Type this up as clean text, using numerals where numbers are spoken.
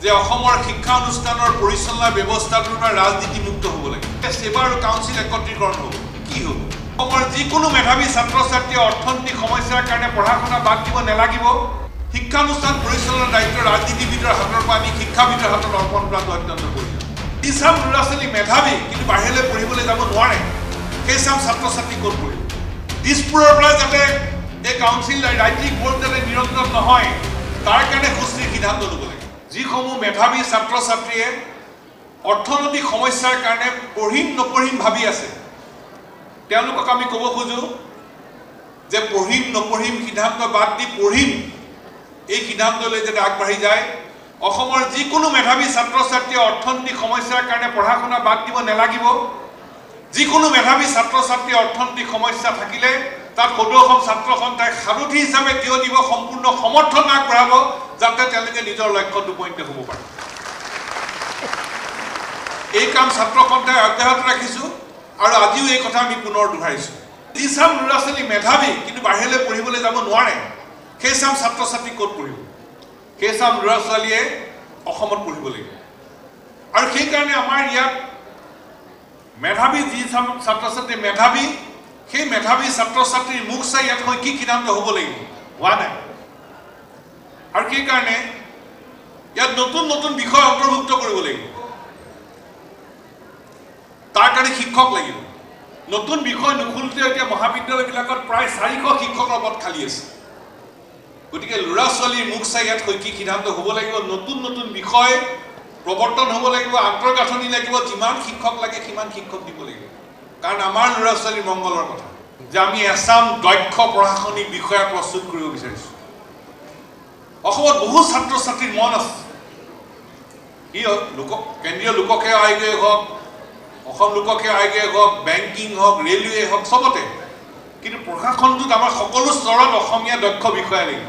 যে অসমৰ শিক্ষা অনুষ্ঠানৰ পৰিচালনা ব্যৱস্থাটোৰ পৰা ৰাজনীতিমুক্ত হ'ব লাগে। সেৱা আৰু কাউন্সিল একত্ৰীকৰণ হ'ব। কি হ'ব? অসমৰ যিকোনো মেধাৱী ছাত্ৰ ছাত্ৰীয়ে অৰ্থনৈতিক সমস্যাৰ কাৰণে পঢ়া শুনা বাদ দিব নালাগিব। শিক্ষানুষ্ঠান পৰিচালনাৰ দায়িত্ব ৰাজনীতিবিদৰ হাতৰ পৰা আমি শিক্ষাবিদৰ হাতত অৰ্পণ কৰাটো অত্যন্ত প্ৰয়োজন। যিচাম ল'ৰা ছোৱালী মেধাৱী কিন্তু বাহিৰলৈ পঢ়িবলৈ যাব নোৱাৰে, সেইচাম ছাত্ৰ ছাত্ৰী ক'ত পঢ়িব? দিছপুৰৰ পৰা যাতে এই কাউন্সিল ৰাজ্যিক বৰ্ড যাতে নিৰঞ্জন নহয়, তাৰ কাৰণে সুস্থিৰ সিদ্ধান্ত ল'ব লাগে। যিসমূহ মেধাৱী ছাত্ৰ ছাত্ৰীয়ে অৰ্থনৈতিক সমস্যাৰ কাৰণে পঢ়িম নপঢ়িম ভাবি আছে, তেওঁলোকক আমি ক'ব খোজোঁ যে পঢ়িম নপঢ়িম সিদ্ধান্ত বাদ দি পঢ়িম এই সিদ্ধান্তলৈ যাতে আগবাঢ়ি যায়। অসমৰ যিকোনো মেধাৱী ছাত্ৰ ছাত্ৰীয়ে অৰ্থনৈতিক সমস্যাৰ কাৰণে পঢ়া শুনা বাদ দিব নালাগিব। যিকোনো মেধাৱী ছাত্ৰ ছাত্ৰীৰ অৰ্থনৈতিক সমস্যা থাকিলে তাত সদৌ অসম ছাত্ৰ সন্থাই সাৰথি হিচাপে থিয় দিব, সম্পূৰ্ণ সমৰ্থন আগবঢ়াব, যাতে তেওঁলোকে নিজৰ লক্ষ্যত উপনীত হ'ব পাৰে। এই কাম ছাত্ৰ সন্থাই অব্যাহত ৰাখিছোঁ আৰু আজিও এই কথা আমি পুনৰ দোহাৰিছোঁ। যিচাম ল'ৰা ছোৱালী মেধাৱী কিন্তু বাহিৰলৈ পঢ়িবলৈ যাব নোৱাৰে, সেইচাম ছাত্ৰ ছাত্ৰী ক'ত পঢ়িব? সেইচাম ল'ৰা ছোৱালীয়ে অসমত পঢ়িব লাগিব। আৰু সেইকাৰণে আমাৰ ইয়াত মেধাৱী যিচাম ছাত্ৰ ছাত্ৰী মেধাৱী, সেই মেধাৱী ছাত্ৰ ছাত্ৰীৰ মুখ চাই ইয়াত শৈক্ষিক সিদ্ধান্ত হ'ব লাগিব, হোৱা নাই। আৰু সেইকাৰণে ইয়াত নতুন নতুন বিষয় অন্তৰ্ভুক্ত কৰিব লাগিব। তাৰ কাৰণে শিক্ষক লাগিব। নতুন বিষয় নুখুলোতে এতিয়া মহাবিদ্যালয়বিলাকত প্ৰায় 400 শিক্ষকৰ পদ খালী আছে। গতিকে ল'ৰা ছোৱালীৰ মুখ চাই ইয়াত শৈক্ষিক সিদ্ধান্ত হ'ব লাগিব। নতুন নতুন বিষয় প্ৰৱৰ্তন হ'ব লাগিব, আন্তঃগাঁথনি লাগিব, যিমান শিক্ষক লাগে সিমান শিক্ষক দিব লাগিব। কাৰণ আমাৰ ল'ৰা ছোৱালীৰ মংগলৰ কথা যে আমি এচাম দক্ষ প্ৰশাসনিক বিষয়া প্ৰস্তুত কৰিব বিচাৰিছোঁ। অসমত বহু ছাত্ৰ ছাত্ৰীৰ মন আছে, কেন্দ্ৰীয় লোকসেৱা আয়োগে হওক, অসম লোকসেৱা আয়োগে হওক, বেংকিং হওক, ৰেলৱে হওক, চবতে। কিন্তু প্ৰশাসনটোত আমাৰ সকলো স্তৰত অসমীয়া দক্ষ বিষয়া লাগিব।